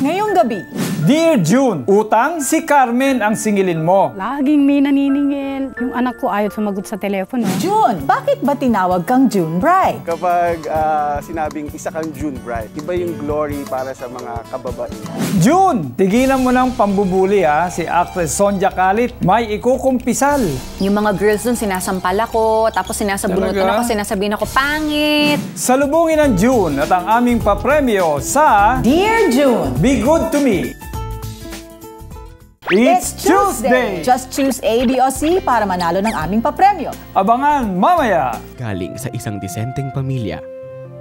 Ngayong gabi. Dear June, utang, si Carmen ang singilin mo. Laging may naniningil. Yung anak ko ayaw sumagot sa telepono. June, bakit ba tinawag kang June Bride? Kapag sinabing isa kang June Bride, iba yung glory para sa mga kababaihan. June, tigilan mo ng pambubuli ha. Si actress Sonja Kalit may ikukumpisal. Yung mga girls dun, sinasampal ako, tapos sinasabunutan ako, sinasabihin ako, pangit. Salubungin ng June at ang aming papremyo sa Dear June, Be Good to Me. It's Tuesday! Just choose A, B o C para manalo ng aming papremyo. Abangan mamaya! Galing sa isang disenteng pamilya,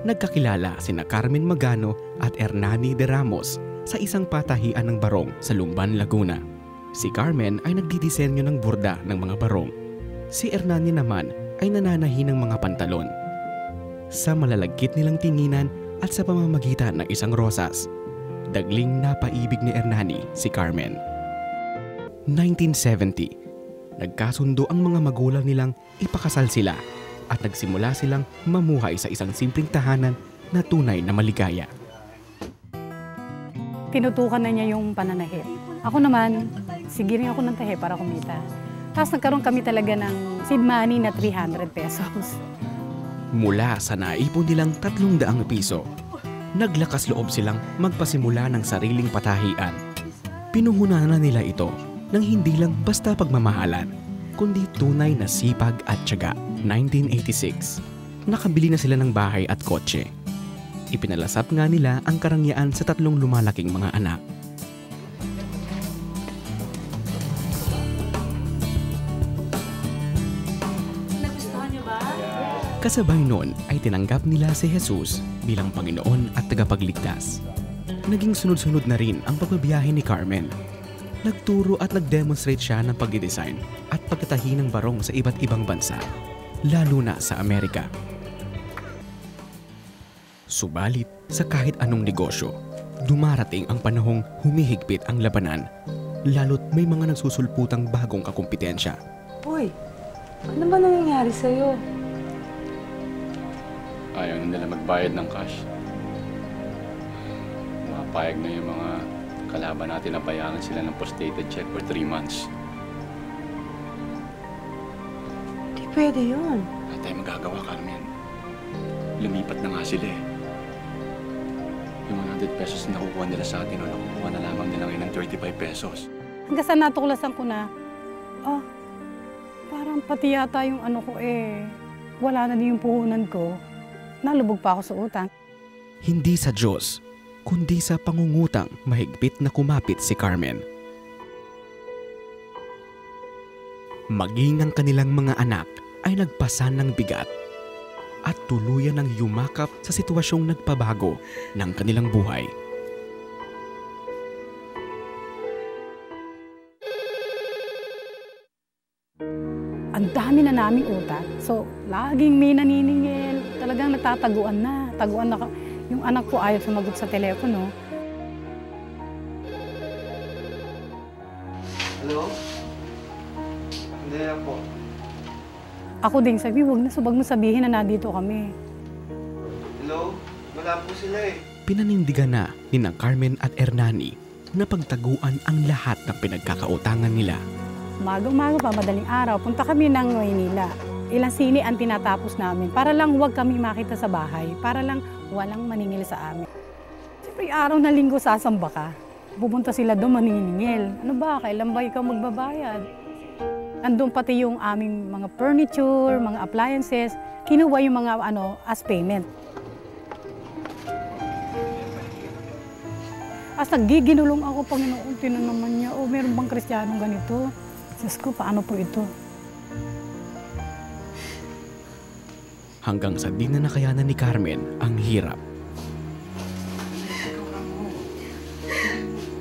nagkakilala sina Carmen Magano at Hernani de Ramos sa isang patahian ng barong sa Lumban, Laguna. Si Carmen ay nagdidisenyo ng burda ng mga barong. Si Hernani naman ay nananahi ng mga pantalon. Sa malalagkit nilang tinginan at sa pamamagitan ng isang rosas, dagling napaibig ni Hernani si Carmen. 1970, nagkasundo ang mga magulang nilang ipakasal sila at nagsimula silang mamuhay sa isang simpleng tahanan na tunay na maligaya. Tinutukan na niya yung pananahit. Ako naman, sige rin ako ng tahi para kumita. Tapos nagkaroon kami talaga ng seed money na 300 pesos. Mula sa naipon nilang 300 piso, naglakas loob silang magpasimula ng sariling patahian. Pinuhunanan nila ito nang hindi lang basta pagmamahalan, kundi tunay na sipag at tiyaga. 1986, nakabili na sila ng bahay at kotse. Ipinalasap nga nila ang karangyaan sa 3 lumalaking mga anak. Kasabay noon ay tinanggap nila si Jesus bilang Panginoon at tagapagligtas. Naging sunod-sunod na rin ang pagbabiyahe ni Carmen. Nagturo at nag-demonstrate siya ng pagdidesign at pagtatahi ng barong sa iba't ibang bansa, lalo na sa Amerika. Subalit, sa kahit anong negosyo, dumarating ang panahong humihigpit ang labanan, lalo't may mga nagsusulputang bagong kakumpetensya. Uy, ano ba nangyayari sa'yo? Ayaw nila magbayad ng cash. Mapayag na yung mga kalaban natin na bayaran sila ng post-dated check for 3 months. Di pwede yun. Wala tayong magagawa, Carmen. Lumipat na nga sila eh. Yung 100 pesos na nakukuha nila sa atin o nakukuha na lamang nila ngayon ng 35 pesos. Hanggang sa natuklasan ko na, parang pati yata yung ano ko wala na din yung puhunan ko. Nalubog pa ako sa utang. Hindi sa Diyos, kundi sa pangungutang mahigpit na kumapit si Carmen. Maging ang kanilang mga anak ay nagpasan ng bigat at tuluyan ng yumakap sa sitwasyong nagpabago ng kanilang buhay. Ang dami na naming utang. So, laging may naniningil. Talagang nagtataguan na. Taguan na yung anak ko ayaw sumagot sa telepono. Hello? Hindi lang po. Ako din sabi, wag mo sabihin na nandito kami. Hello? Wala po sila eh. Pinanindigan na ni Carmen at Hernani na pagtaguan ang lahat ng pinagkakautangan nila. Umaga-umaga pa, madaling araw, punta kami ng Maynila. Ilang sini ang tinatapos namin para lang wag kami makita sa bahay, para lang walang maningil sa amin. Siyempre, araw na linggo sasamba ka. Pupunta sila doon maniningil. Ano ba, kailan ba ikaw magbabayad? Andun pati yung aming mga furniture, mga appliances, kinuha yung mga as payment. As nagiginulong ako, Panginoon, tinan naman niya, meron bang Kristiyanong ganito? Diyos ko, paano po ito? Hanggang sa di na nakayanan ni Carmen ang hirap.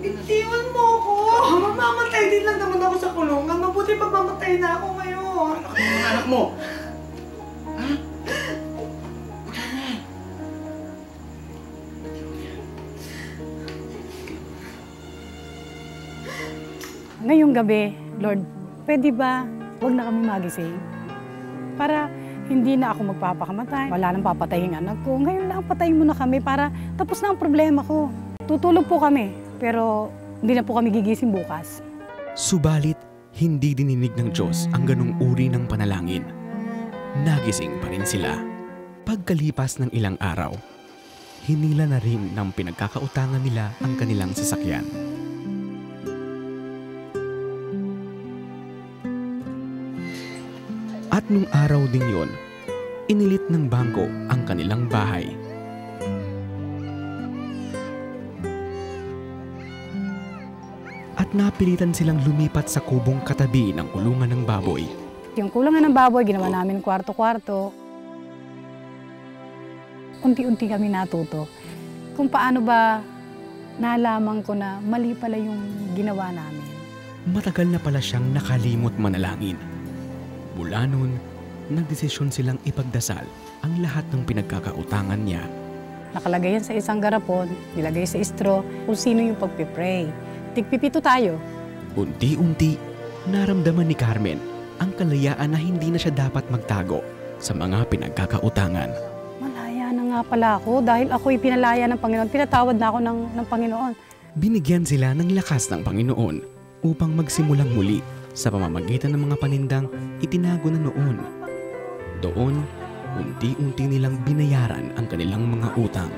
Itiwan mo ako! Mamamatay din lang naman ako sa kulungan. Mabuti pag mamatay na ako ngayon. Ano kayo mga anak mo? Ha? Ngayong gabi, Lord, pwede ba huwag na kami magising? Para hindi na ako magpapakamatay, wala nang papatayin anak ko. Ngayon lang patayin mo na kami para tapos na ang problema ko. Tutulog po kami. pero hindi na po kami gigising bukas. Subalit, hindi dininig ng Diyos ang ganong uri ng panalangin. Nagising pa rin sila. Pagkalipas ng ilang araw, hinila na rin ng pinagkakautangan nila ang kanilang sasakyan. At nung araw din yon, inilit ng bangko ang kanilang bahay. At napilitan silang lumipat sa kubong katabi ng kulungan ng baboy. Yung kulungan ng baboy, ginawa namin kwarto-kwarto. Unti-unti kami natuto kung paano ba nalaman ko na mali pala yung ginawa namin. Matagal na pala siyang nakalimot manalangin. Mula noon, nagdesisyon silang ipagdasal ang lahat ng pinagkakautangan niya. Nakalagay yan sa isang garapon, nilagay sa straw kung sino yung pagpipray. Tigpipito tayo. Unti-unti, naramdaman ni Carmen ang kalayaan na hindi na siya dapat magtago sa mga pinagkakautangan. Malaya na nga pala ako dahil ako'y pinalaya ng Panginoon. Pinatawad na ako ng Panginoon. Binigyan sila ng lakas ng Panginoon upang magsimulang muli sa pamamagitan ng mga panindang itinago na noon. Doon, unti-unti nilang binayaran ang kanilang mga utang.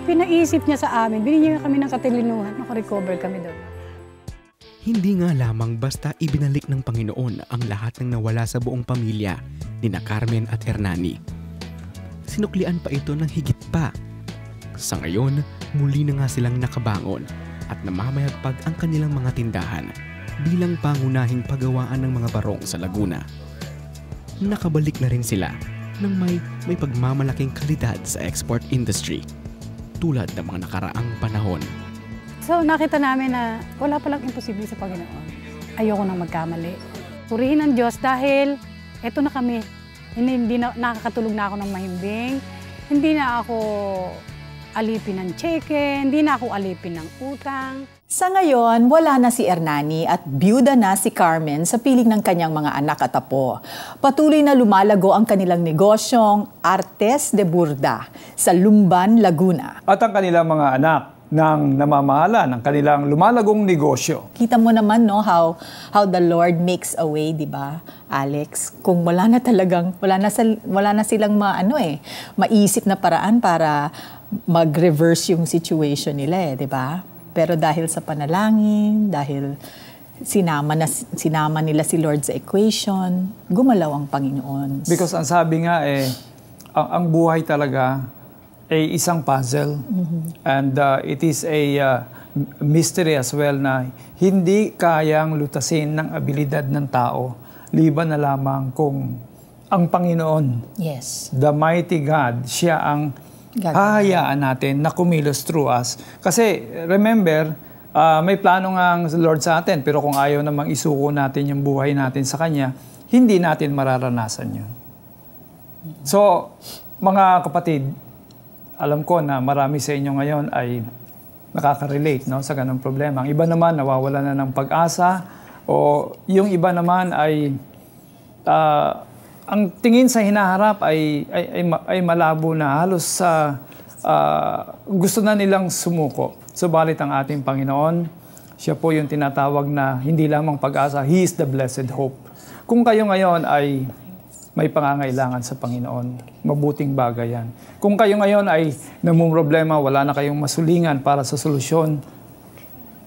Pinaisip niya sa amin, binigyan kami ng katilinuhan, nakarecover kami doon. Hindi nga lamang basta ibinalik ng Panginoon ang lahat ng nawala sa buong pamilya ni na Carmen at Hernani. Sinuklian pa ito ng higit pa. Sa ngayon, muli na nga silang nakabangon at namamayagpag ang kanilang mga tindahan bilang pangunahing paggawaan ng mga barong sa Laguna. Nakabalik na rin sila nang may pagmamalaking kalidad sa export industry tulad ng mga nakaraang panahon. So nakita namin na wala palang imposible sa Panginoon. Ayoko nang magkamali. Purihin ang Diyos dahil eto na kami. Hindi na, nakakatulog na ako ng mahimbing. Hindi na ako alipin ng cheque. Hindi na ako alipin ng utang. Sa ngayon, wala na si Hernani at byuda na si Carmen sa piling ng kanyang mga anak at apo. Patuloy na lumalago ang kanilang negosyong Artes de Burda sa Lumban, Laguna. At ang kanilang mga anak ng namamahala ng kanilang lumalagong negosyo. Kita mo naman no how the Lord makes a way, 'di ba? Alex, kung wala na silang maisip na paraan para mag-reverse yung situation nila 'di ba? Pero dahil sa panalangin, dahil sinama nila si Lord sa equation, gumalaw ang Panginoon. Because ang sabi nga ang buhay talaga ay isang puzzle. And it is a mystery as well na hindi kayang lutasin ng abilidad ng tao, liban na lamang kung ang Panginoon, yes, the mighty God, siya ang hahayaan natin na kumilos through us. Kasi remember, may plano nga ang Lord sa atin, pero kung ayaw namang isuko natin yung buhay natin sa Kanya, hindi natin mararanasan yun. So, mga kapatid, alam ko na marami sa inyo ngayon ay nakaka-relate sa ganong problema. Ang iba naman nawawala na ng pag-asa o yung iba naman ay ang tingin sa hinaharap ay malabo na. Halos gusto na nilang sumuko. Subalit ang ating Panginoon, siya po yung tinatawag na hindi lamang pag-asa, He is the blessed hope. Kung kayo ngayon ay may pangangailangan sa Panginoon, mabuting bagay yan. Kung kayo ngayon ay namumroblema, wala na kayong masulingan para sa solusyon,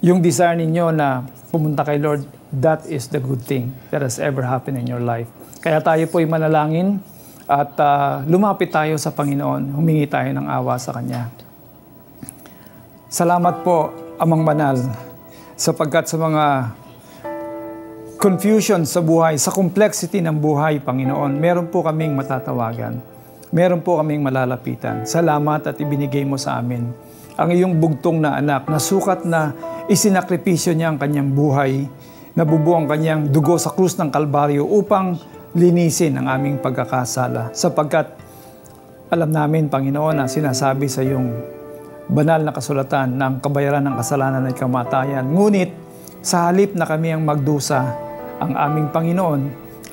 yung desire ninyo na pumunta kay Lord, that is the good thing that has ever happened in your life. Kaya tayo po'y manalangin at lumapit tayo sa Panginoon, humingi tayo ng awa sa Kanya. Salamat po, Amang Banal, sapagkat sa mga confusion sa buhay, sa complexity ng buhay, Panginoon, meron po kaming matatawagan. Meron po kaming malalapitan. Salamat at ibinigay mo sa amin ang iyong bugtong na anak na sukat na isinakripisyo niya ang kanyang buhay, nabubuo ang kanyang dugo sa krus ng Kalbaryo upang linisin ang aming pagkakasala. Sapagkat alam namin, Panginoon, na sinasabi sa iyong banal na kasulatan ng kabayaran ng kasalanan ay kamatayan. Ngunit sa halip na kami ang magdusa, ang aming Panginoon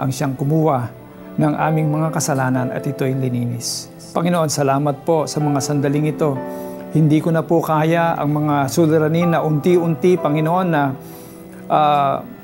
ang siyang kumuha ng aming mga kasalanan at ito'y lininis. Panginoon, salamat po sa mga sandaling ito Hindi ko na po kaya ang mga suliranin na unti-unti, Panginoon, na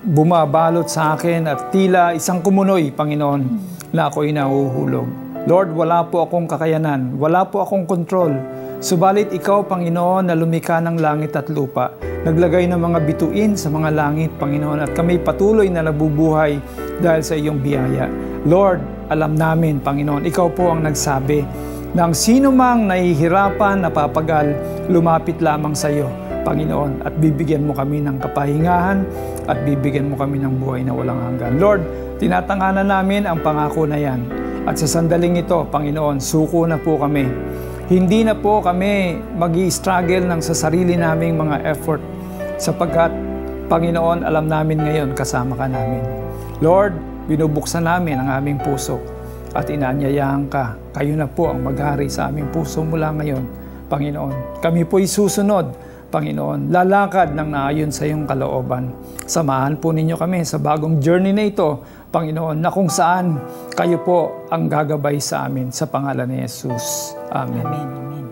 bumabalot sa akin at tila isang kumunoy, Panginoon, na ako'y nahuhulog. Lord, wala po akong kakayanan, wala po akong kontrol. Subalit ikaw, Panginoon, na lumikha ng langit at lupa, naglagay ng mga bituin sa mga langit, Panginoon, at kami patuloy na nabubuhay dahil sa iyong biyaya. Lord, alam namin, Panginoon, ikaw po ang nagsabi na ang sino mang nahihirapan, napapagal, lumapit lamang sa iyo, Panginoon, at bibigyan mo kami ng kapahingahan at bibigyan mo kami ng buhay na walang hanggan. Lord, tinatanganan namin ang pangako na yan. At sa sandaling ito, Panginoon, suko na po kami. Hindi na po kami mag-i-struggle ng sa sarili naming mga effort sapagkat, Panginoon, alam namin ngayon kasama ka namin. Lord, binubuksan namin ang aming puso at inaanyayahan ka. Kayo na po ang maghari sa aming puso mula ngayon, Panginoon. Kami po'y susunod, Panginoon, lalakad ng naayon sa iyong kalooban. Samahan po ninyo kami sa bagong journey na ito, Panginoon, na kung saan kayo po ang gagabay sa amin sa pangalan ni Jesus. Amen. Amen. Amen.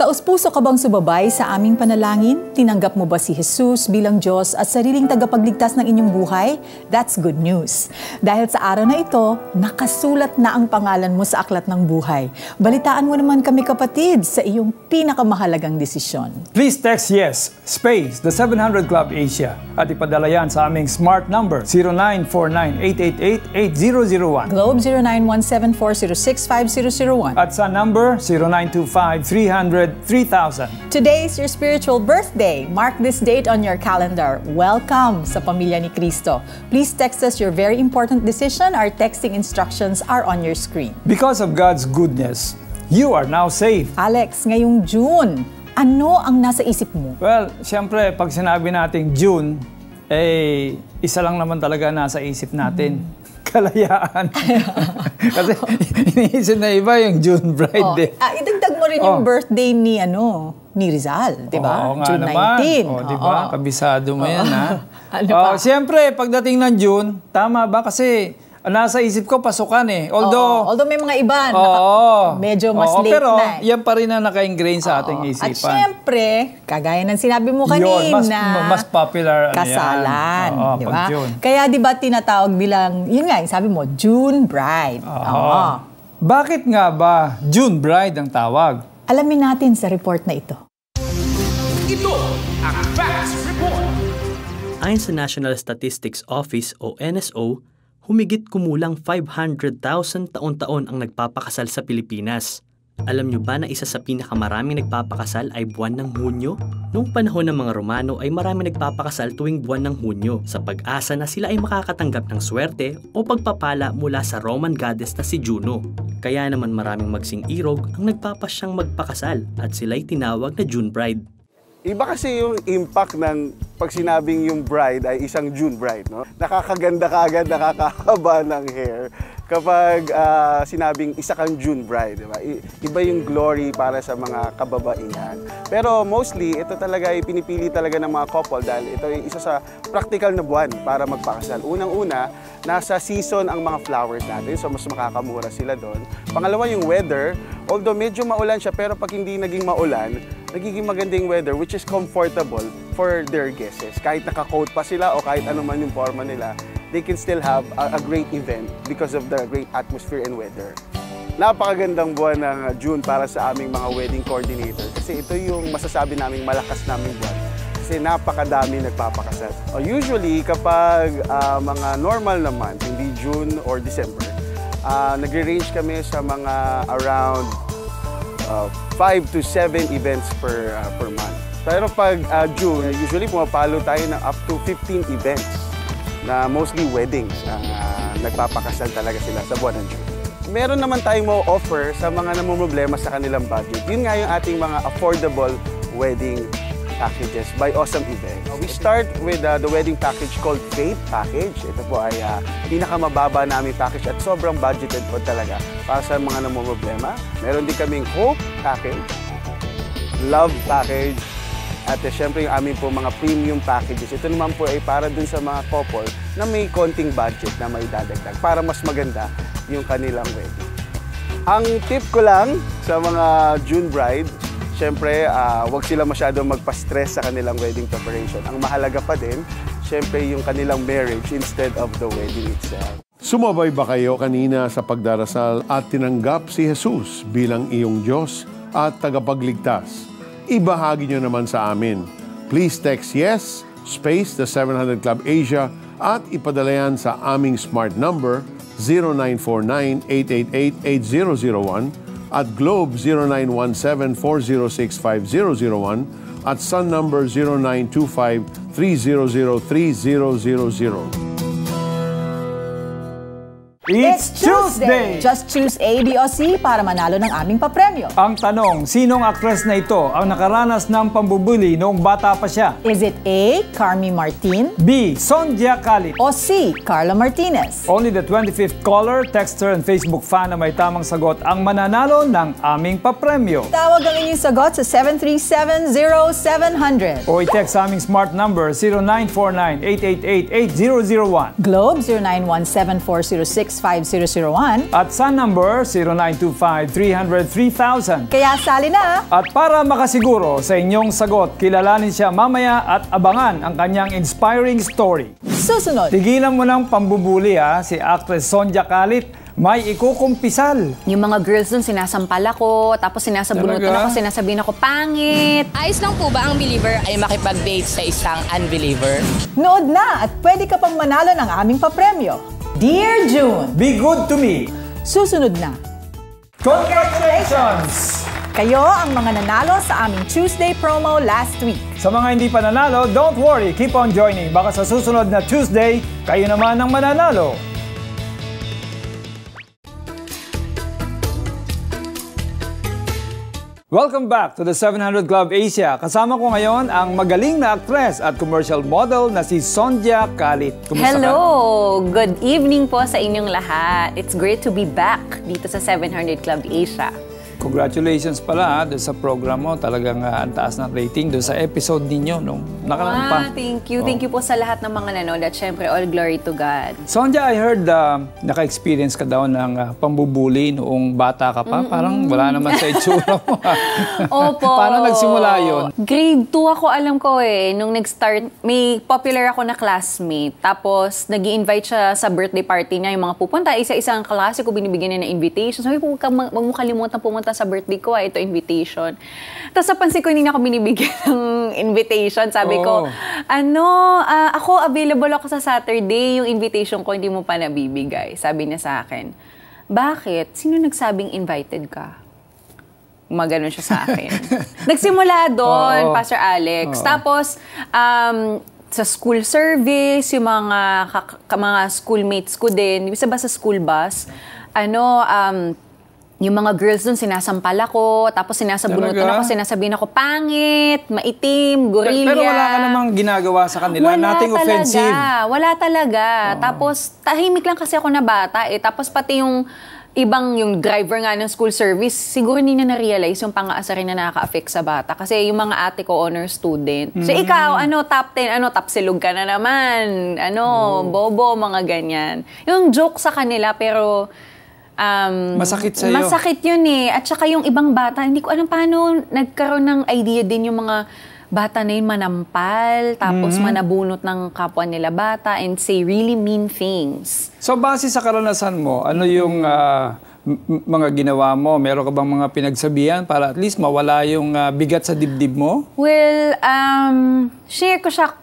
Taos-puso ka bang sumabay sa aming panalangin? Tinanggap mo ba si Jesus bilang Diyos at sariling tagapagligtas ng inyong buhay? That's good news. Dahil sa araw na ito, nakasulat na ang pangalan mo sa aklat ng buhay. Balitaan mo naman kami, kapatid, sa iyong pinakamahalagang desisyon. Please text yes, space, the 700 Club Asia at ipadala yan sa aming smart number 0949-888-8001 Globe 0917-406-5001 at sa number 0925-300-3000. Today is your spiritual birthday. Mark this date on your calendar. Welcome sa Pamilya ni Cristo. Please text us your very important decision. Our texting instructions are on your screen. Because of God's goodness, you are now safe. Alex, ngayong June, ano ang nasa isip mo? Well, siyempre, pag sinabi nating June, isa lang naman talaga nasa isip natin. Kalayaan. Kasi iniisip na iba yung June bride. Idagdag mo rin yung birthday ni Rizal, di ba? Oo nga June naman. 19. Di ba? Kabisado mo yan, ha? Ano pa? Siyempre, pagdating ng June, tama ba? Kasi nasa isip ko, pasukan eh. Although may mga iba, medyo mas late pero na. yan pa rin ang naka-ingrain sa ating isipan. At siyempre, kagaya ng sinabi mo kanina, mas popular kasalan. Di ba? June. Kaya di ba tinatawag bilang, yun nga, yung sabi mo, June bride. Bakit nga ba June bride ang tawag? Alamin natin sa report na ito. Ito ang Facts Report. Ayon sa National Statistics Office o NSO, humigit kumulang 500,000 taon-taon ang nagpapakasal sa Pilipinas. Alam nyo ba na isa sa pinakamaraming nagpapakasal ay buwan ng Hunyo? Noong panahon ng mga Romano ay maraming nagpapakasal tuwing buwan ng Hunyo sa pag-asa na sila ay makakatanggap ng swerte o pagpapala mula sa Roman goddess na si Juno. Kaya naman maraming magsing irog ang nagpapasyang magpakasal at sila'y tinawag na June bride. Iba kasi yung impact ng pag sinabing yung bride ay isang June bride, no? Nakakaganda kaagad, nakakahaba ng hair kapag sinabing isa kang June bride, di ba? Iba yung glory para sa mga kababaihan. Pero mostly, ito talaga ay pinipili talaga ng mga couple dahil ito ay isa sa practical na buwan para magpakasal. Unang-una, nasa season ang mga flowers natin, so mas makakamura sila doon. Pangalawa, yung weather, although medyo maulan siya, pero pag hindi naging maulan, nagiging magandang weather which is comfortable for their guests. Kahit naka-coat pa sila o kahit ano man yung forma nila, they can still have a great event because of the great atmosphere and weather. Napakagandang buwan ng June para sa aming mga wedding coordinator kasi ito yung masasabi naming malakas naming buwan kasi napakadami nagpapakasal. Usually kapag mga normal na month, hindi June or December, nagre-range kami sa mga around 5 to 7 events per month. Pero pag June, usually pumapalo tayo ng up to 15 events na mostly weddings. Nagpapakasal talaga sila sa buwan ng June. Meron naman tayong ma-offer sa mga namumroblema sa kanilang budget. Yun nga yung ating mga affordable wedding packages by Awesome Events. We start with the wedding package called Faith Package. Ito po ay pinakamababa namin package at sobrang budgeted po talaga para sa mga namumroblema. Meron din kaming Hope Package, Love Package, at syempre yung aming po mga premium packages. Ito naman po ay para dun sa mga couple na may konting budget na may dadagdag para mas maganda yung kanilang wedding. Ang tip ko lang sa mga June bride, syempre, wag sila masyadong magpa-stress sa kanilang wedding preparation. Ang mahalaga pa din, syempre, yung kanilang marriage instead of the wedding itself. Sumabay ba kayo kanina sa pagdarasal at tinanggap si Jesus bilang iyong Diyos at tagapagligtas? Ibahagi nyo naman sa amin. Please text yes, space the 700 Club Asia at ipadala yan sa aming smart number 0949-888-8001 at Globe 0917-406-5001 at Sun number 0925-300-3000. It's Tuesday! Just choose A, B, o C para manalo ng aming papremyo. Ang tanong, sinong aktres na ito ang nakaranas ng pambubuli noong bata pa siya? Is it A, Carmi Martin? B. Sonja Khalid? O C, Carla Martinez? Only the 25th caller, texter, and Facebook fan na may tamang sagot ang mananalo ng aming papremyo. Tawag ang inyong sagot sa 737-0700. O i-text sa aming smart number 0949-888-8001. Globe 0917-406-5001. At Sun number 0925-300-3000. Kaya sali na! At para makasiguro sa inyong sagot, kilalanin siya mamaya at abangan ang kanyang inspiring story. Susunod! Tigilan mo ng pambubuli si actress Sonja Khalid. May ikukumpisal. Yung mga girls dun, sinasampal ako, tapos sinasabunutan ako, sinasabihin ako, pangit. Ayos lang po ba ang believer ay makipag-date sa isang unbeliever? Nood na at pwede ka pang manalo ng aming papremyo. Dear June, be good to me. Susunod na. Congratulations! Kayo ang mga nanalo sa aming Tuesday promo last week. Sa mga hindi pa nanalo, don't worry, keep on joining. Baka sa susunod na Tuesday, kayo naman ang mananalo. Welcome back to the 700 Club Asia. Kasama ko ngayon ang magaling na actress at commercial model na si Sonja Khalid. Kumusta Hello! Ka? Good evening po sa inyong lahat. It's great to be back dito sa 700 Club Asia. Congratulations pala doon sa program mo. Talagang ang taas ng rating doon sa episode ninyo nung nakaraan pa. Thank you. Thank you po sa lahat ng mga nanood at syempre all glory to God. Sonja, I heard naka-experience ka daw ng pambubuli noong bata ka pa. Parang wala naman sa itsura mo. Opo. Paano nagsimula yun? Grade 2 ako, alam ko nung nag-start, may popular ako na classmate. Tapos nag-i-invite siya sa birthday party niya. Yung mga pupunta, isa-isang klase ko binibigyan niya ng invitation. Sabi po, wag mo kalimutan pumunta sa birthday ko, ito invitation. Tapos napansin ko, hindi niya ako binibigyan ng invitation. Sabi ko, ako available ako sa Saturday, yung invitation ko hindi mo pa nabibigay. Sabi niya sa akin, bakit? Sino nagsabing invited ka? Gumagano siya sa akin. Nagsimula doon, Pastor Alex. Tapos, sa school service, yung mga schoolmates ko din, isa ba sa school bus, yung mga girls dun, sinasampal ako, tapos sinasabunutan ako, sinasabihin ako, pangit, maitim, gorilla. Pero wala ka namang ginagawa sa kanila, nothing offensive. Wala talaga. Tapos, tahimik lang kasi ako na bata Tapos pati yung yung driver nga ng school service, siguro hindi na na-realize yung pang-aasarin na nakaka-affect sa bata. Kasi yung mga ate ko, honor student. So ikaw, top 10, tapsilog ka na naman, bobo, mga ganyan. Yung joke sa kanila, pero masakit sa'yo. Masakit yun At saka yung ibang bata, hindi ko alam paano nagkaroon ng idea din yung mga bata na yun manampal, tapos manabunot ng kapwa nila bata and say really mean things. So base sa karanasan mo, ano yung mga ginawa mo? Meron ka bang mga pinagsabihan para at least mawala yung bigat sa dibdib mo? Well, share ko siya,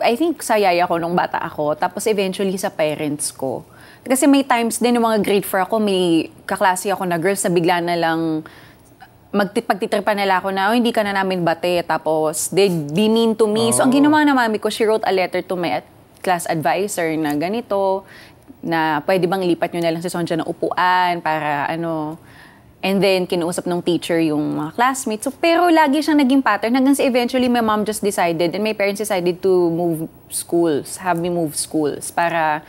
I think sa yaya ko nung bata ako, tapos eventually sa parents ko. Kasi may times din, yung mga grade 4 ako, may kaklase ako na girls na bigla na lang pagtitripan nila ako na, hindi ka na namin bate. Tapos, they'd be mean to me. So, ang ginawa na mami ko, she wrote a letter to my class advisor na ganito, na pwede bang lipat nyo na lang si Sonja ng upuan para And then, kinuusap ng teacher yung mga classmates. So, pero lagi siyang naging pattern. Hanggang eventually, my mom just decided and my parents decided to move schools, have me move schools para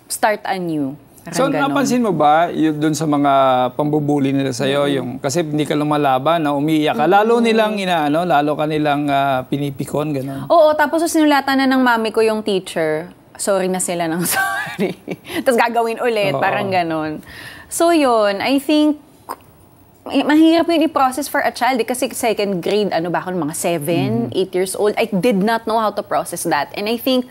start anew. So, napansin mo ba doon sa mga pambubuli nila sa'yo, kasi hindi ka lumalaban, umiiyak ka, lalo nilang lalo ka nilang pinipikon, gano'n? Oo, tapos sinulatan na ng mami ko yung teacher, sorry na sila ng sorry. Tapos gagawin ulit, parang gano'n. So yun, I think, mahirap yun i-process for a child kasi second grade, ano ba ako, mga 7, 8 years old. I did not know how to process that. And I think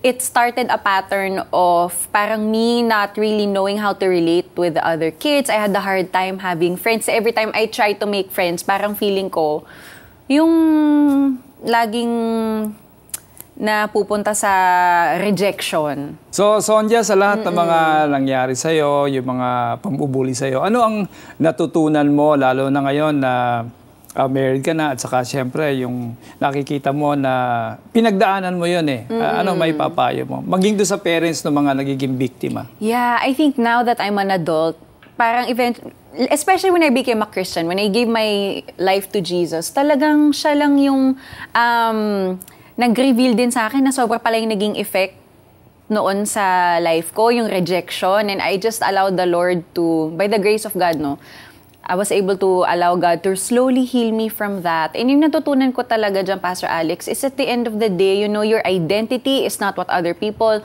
it started a pattern of parang me not really knowing how to relate with the other kids. I had a hard time having friends. Every time I try to make friends, parang feeling ko, yung laging na pupunta sa rejection. So, Sonja, sa lahat ng mga nangyari sa'yo, yung mga pambubuli sa'yo, ano ang natutunan mo, lalo na ngayon na married ka na, at saka syempre, yung nakikita mo na pinagdaanan mo yun eh. Ano may papayo mo? Maging doon sa parents ng mga nagiging biktima. Yeah, I think now that I'm an adult, parang especially when I became a Christian, when I gave my life to Jesus, talagang siya lang yung nag-reveal din sa akin na sobra pala yung naging effect noon sa life ko, yung rejection. And I just allowed the Lord to, by the grace of God, no, I was able to allow God to slowly heal me from that. And yung natutunan ko talaga dyan, Pastor Alex, is at the end of the day, you know, your identity is not what other people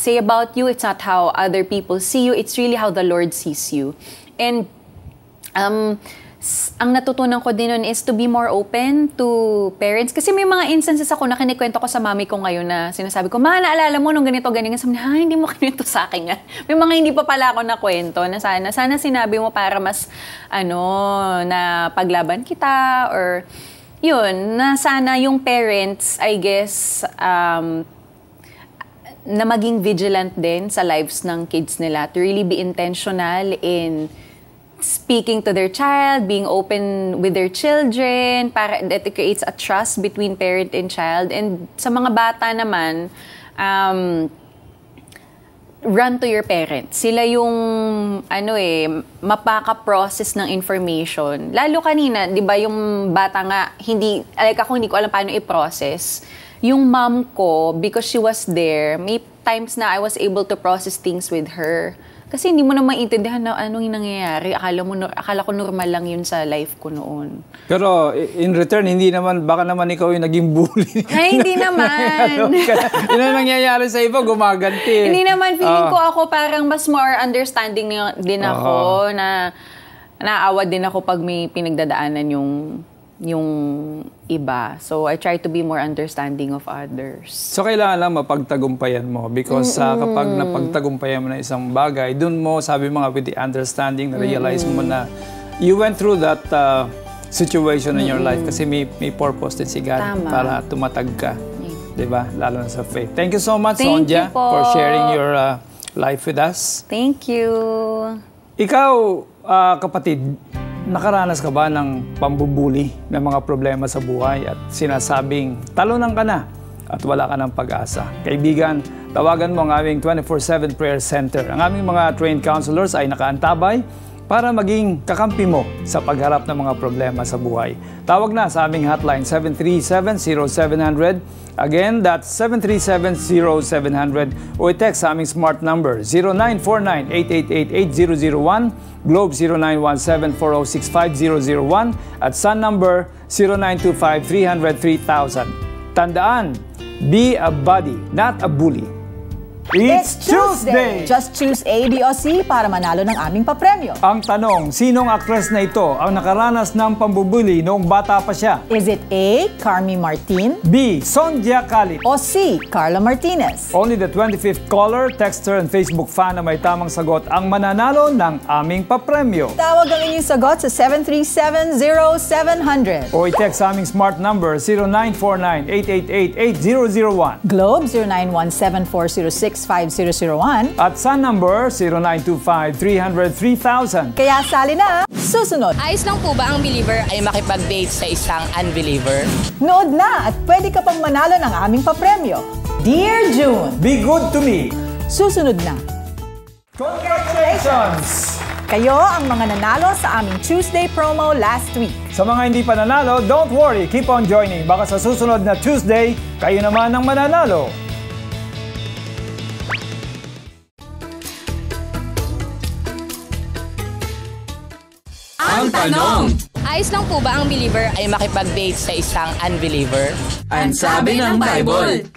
say about you. It's not how other people see you. It's really how the Lord sees you. And ang natutunan ko din nun is to be more open to parents. Kasi may mga instances ako na kinikwento ko sa mami ko ngayon na sinasabi ko, Ma, naalala mo nung ganito, ganyan. Sabi niya, hindi mo kinito sa akin nga. May mga hindi pa pala ako nakwento na sana sinabi mo para mas, na paglaban kita or yun, na sana yung parents, I guess, na maging vigilant din sa lives ng kids nila, to really be intentional in speaking to their child, being open with their children, para that it creates a trust between parent and child. And sa mga bata naman, run to your parents. Sila yung mapaka-process ng information. Lalo kanina, 'di ba, yung bata nga hindi ko alam paano i-process. Yung mom ko, because she was there, may times na I was able to process things with her. Kasi hindi mo na maintindihan na anong nangyayari. Akala ko normal lang yun sa life ko noon. Pero in return, hindi naman, baka naman ikaw yung naging bully. Ay, hindi naman. Yun ang nangyayari sa iba, gumaganti. Hindi naman, feeling ko ako parang mas more understanding din ako na naawa din ako pag may pinagdadaanan yung iba. So, I try to be more understanding of others. So, kailangan lang mapagtagumpayan mo because kapag napagtagumpayan mo na isang bagay, dun mo, sabi mo nga, with the understanding, na-realize mo na you went through that situation in your life kasi may purpose din si God para tumatag ka. Diba? Lalo na sa faith. Thank you so much, Sonja, for sharing your life with us. Thank you. Ikaw, kapatid, nakaranas ka ba ng pambubuli ng mga problema sa buhay at sinasabing talunan ka na at wala ka ng pag-asa? Kaibigan, tawagan mo ang aming 24/7 Prayer Center. Ang aming mga trained counselors ay nakaantabay para maging kakampi mo sa pagharap ng mga problema sa buhay. Tawag na sa aming hotline 737-0700. Again, that's 737-0700 o i-text sa aming smart number 0949-888-8001, Globe 0917-406-5001 at Sun number 0925-300-3000. Tandaan, be a buddy, not a bully. It's Tuesday! Just choose A, B, o C para manalo ng aming papremyo. Ang tanong, sinong actress na ito ang nakaranas ng pambubuli noong bata pa siya? Is it A, Carmi Martin? B, Sonja Calit? O C, Carla Martinez? Only the 25th caller, texter, and Facebook fan na may tamang sagot ang mananalo ng aming papremyo. Tawag ang inyong sagot sa 737-0700. O i-text sa aming smart number 0949-888-8001. Globe 0917-406-5001 at Sun number 0925-300-3000. Kaya sali na! Susunod! Ayos lang po ba ang believer ay makipag-date sa isang unbeliever? Nood na at pwede ka pang manalo ng aming papremyo. Dear June, be good to me. Susunod na. Congratulations! Kayo ang mga nanalo sa aming Tuesday promo last week. Sa mga hindi pa nanalo, don't worry, keep on joining. Baka sa susunod na Tuesday, kayo naman ang mananalo. Ang tanong! Ayos lang po ba ang believer ay makipag-date sa isang unbeliever? Ang sabi ng Bible!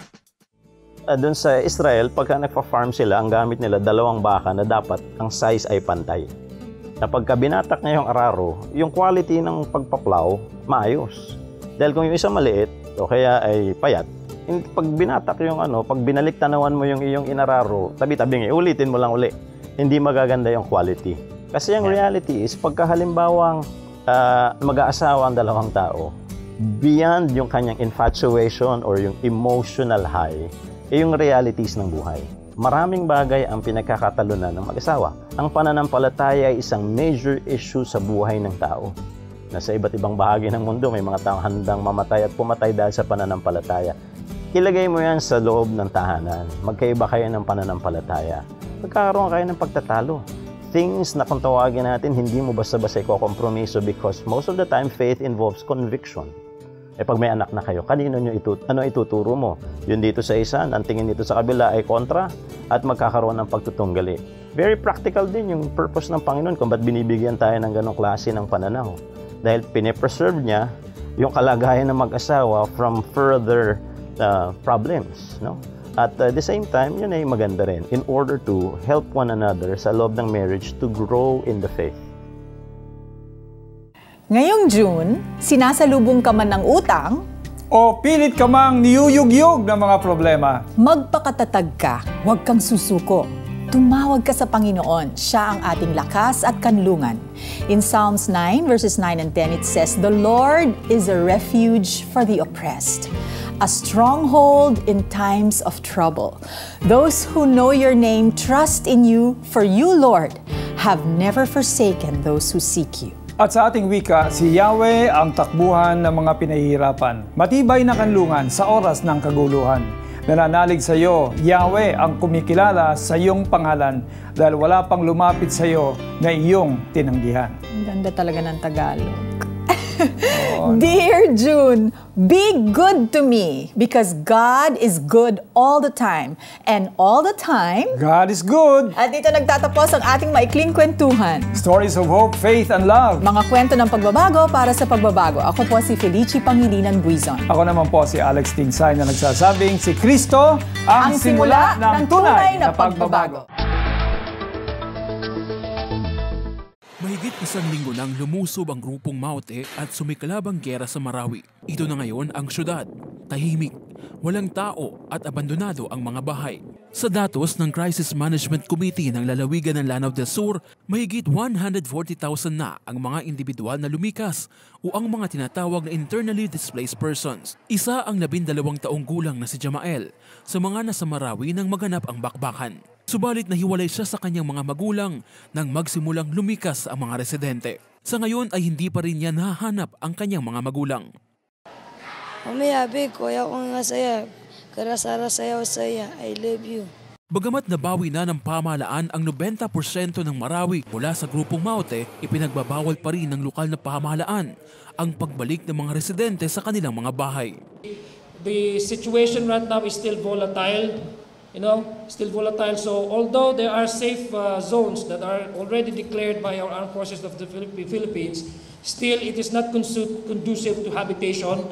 Doon sa Israel, pagka nagpa-farm sila, ang gamit nila 2 baka na dapat ang size ay pantay. na pagka binatak niya yung araro, yung quality ng pagpa-plow, maayos. Dahil kung yung isa maliit, o kaya ay payat, pag binatak yung pag binalik tanawan mo yung iyong inararo, tabi-tabi ulitin mo lang uli. Hindi magaganda yung quality. Kasi yung reality is, pagka halimbawang mag-aasawa ang dalawang tao, beyond yung kanyang infatuation or yung emotional high, yung realities ng buhay. Maraming bagay ang pinagkakatalunan ng mag-asawa. Ang pananampalataya ay isang major issue sa buhay ng tao. Nasa iba't ibang bahagi ng mundo, may mga taong handang mamatay at pumatay dahil sa pananampalataya. Ilagay mo yan sa loob ng tahanan. Magkaiba kayo ng pananampalataya. Magkakaroon kayo ng pagtatalo. Things na kung tawagin natin, hindi mo basta-basta ikokompromiso because most of the time, faith involves conviction. Pag may anak na kayo, kanino nyo ano ituturo mo? Yun dito sa isa, ang tingin dito sa kabila ay kontra at magkakaroon ng pagtutunggali. Very practical din yung purpose ng Panginoon kung ba't binibigyan tayo ng ganong klase ng pananaw. Dahil pinipreserve niya yung kalagayan ng mag-asawa from further problems. No? At the same time, yun ay maganda rin in order to help one another sa loob ng marriage to grow in the faith. Ngayong June, sinasalubong ka man ng utang, o pilit ka mang niyuyugyog ng mga problema. Magpakatatag ka, huwag kang susuko. Tumawag ka sa Panginoon, siya ang ating lakas at kanlungan. In Psalms 9 verses 9 and 10, it says, "The Lord is a refuge for the oppressed, a stronghold in times of trouble. Those who know your name trust in you, for you, Lord, have never forsaken those who seek you." At sa ating wika, si Yahweh ang takbuhan ng mga pinahihirapan, matibay na kanlungan sa oras ng kaguluhan. Nananalig sa iyo, Yahweh ang kumikilala sa iyong pangalan dahil wala pang lumapit sa iyo na iyong tinanggihan. Ang ganda talaga ng Tagalog. Dear June, be good to me because God is good all the time. And all the time, God is good. At dito nagtatapos ang ating maikling kwentuhan. Stories of hope, faith, and love. Mga kwento ng pagbabago para sa pagbabago. Ako po si Felici Pangilinan Buizon. Ako naman po si Alex Tinsay na nagsasabing si Kristo ang simula ng tunay na pagbabago. Mahigit isang linggo nang lumusob ang grupong Maute at sumiklab ang giyera sa Marawi. Ito na ngayon ang syudad. Tahimik, walang tao at abandonado ang mga bahay. Sa datos ng Crisis Management Committee ng lalawigan ng Lanao del Sur, mahigit 140,000 na ang mga individual na lumikas o ang mga tinatawag na internally displaced persons. Isa ang 12 taong gulang na si Jamael sa mga nasa Marawi nang maganap ang bakbakan. Subalit nahiwalay siya sa kanyang mga magulang nang magsimulang lumikas ang mga residente. Sa ngayon ay hindi pa rin niya nahanap ang kanyang mga magulang. Umiyabi ko, ako nga saya. Karasara sayaw saya, I love you. Bagamat nabawi na ng pamahalaan ang 90% ng Marawi mula sa grupong Maute, ipinagbabawal pa rin ng lokal na pamahalaan ang pagbalik ng mga residente sa kanilang mga bahay. The situation right now is still volatile. Still volatile. So although there are safe zones that are already declared by our armed forces of the Philippines, still it is not conducive to habitation.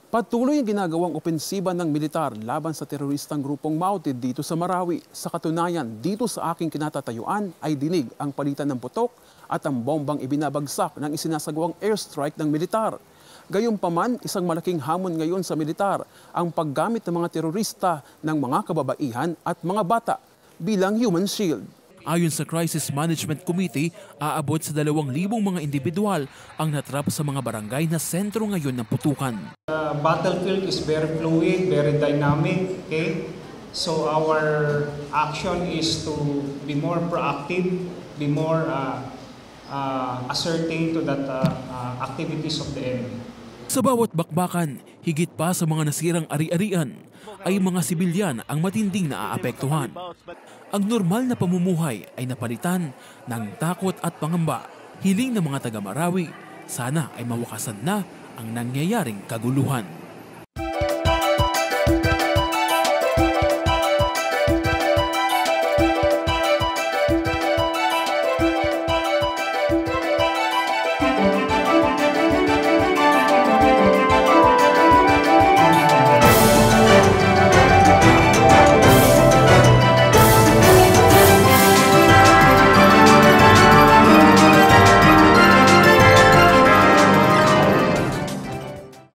Patuloy ang ginagawang opensiba ng militar laban sa teroristang grupong Maute dito sa Marawi. Sa katunayan, dito sa aking kinatatayuan ay dinig ang palitan ng putok at ang bombang ibinabagsak ng isinasagawang airstrike ng militar. Gayunpaman, isang malaking hamon ngayon sa militar ang paggamit ng mga terorista ng mga kababaihan at mga bata bilang human shield. Ayon sa Crisis Management Committee, aabot sa 2,000 mga individual ang natrap sa mga barangay na sentro ngayon ng putukan. The battlefield is very fluid, very dynamic. Okay? So our action is to be more proactive, be more ascertain to that activities of the enemy. Sa bawat bakbakan, higit pa sa mga nasirang ari-arian, ay mga sibilyan ang matinding naaapektuhan. Ang normal na pamumuhay ay napalitan ng takot at pangamba. Hiling ng mga taga-Marawi, sana ay mawakasan na ang nangyayaring kaguluhan.